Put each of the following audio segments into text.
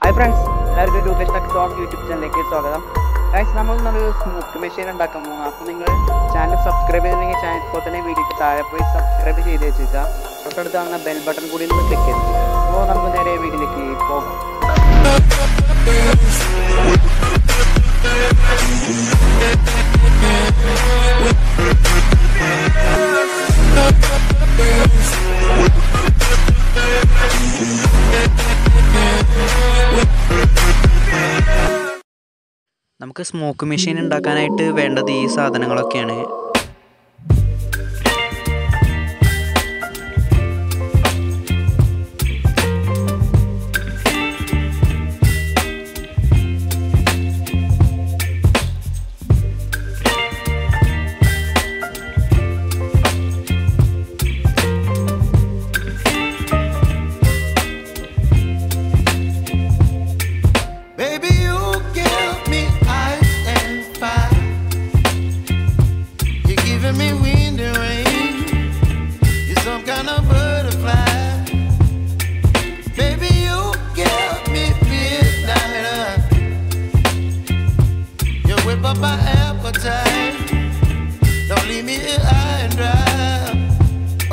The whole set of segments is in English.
Hi friends, welcome to Roopesh YouTube channel. Guys, we will smoke machine and channel subscribe to the channel subscribe to the bell button click നമുക്ക് smoke machine ഉണ്ടാക്കാനായിട്ട് വേണ്ടത് ഈ സാധനങ്ങളൊക്കെയാണ്. My appetite, don't leave me here high and dry.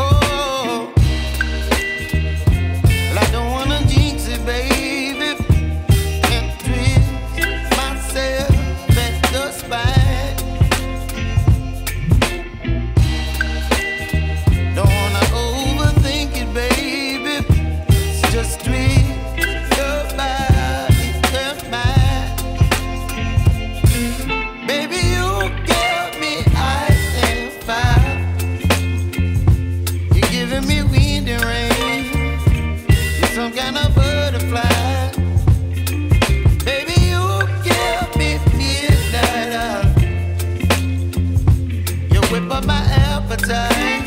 Oh, well, I don't wanna jinx it, baby, and twist myself at the spine. Don't wanna overthink it, baby. It's just twist your body and mine. Baby, you give me ice and fire. You're giving me wind and rain. You're some kind of butterfly. Baby, you give me midnight. You whip up my appetite.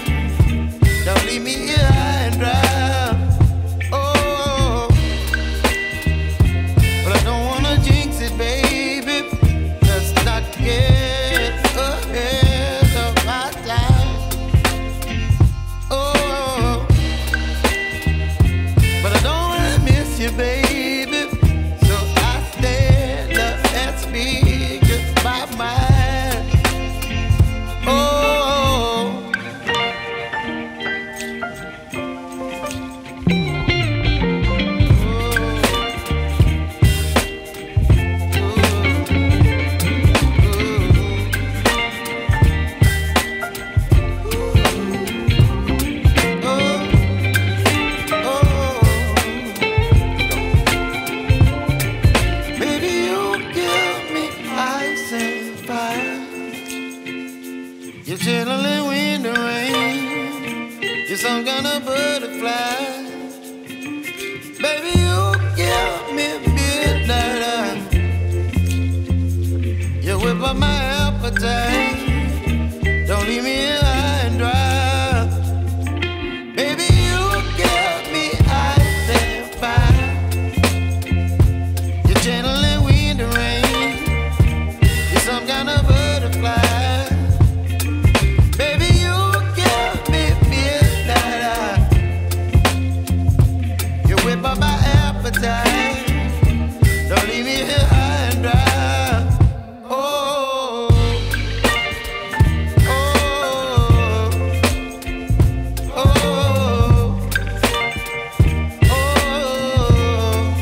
Don't leave me here high and dry. Oh, but I don't wanna jinx it, baby. Not get ahead of my time. Oh, but I don't wanna miss you, baby. So I stand up and speak my mind. Oh. You're chilling wind and rain. You're some kind of butterfly. Baby, you give me midnight. You whip up my appetite.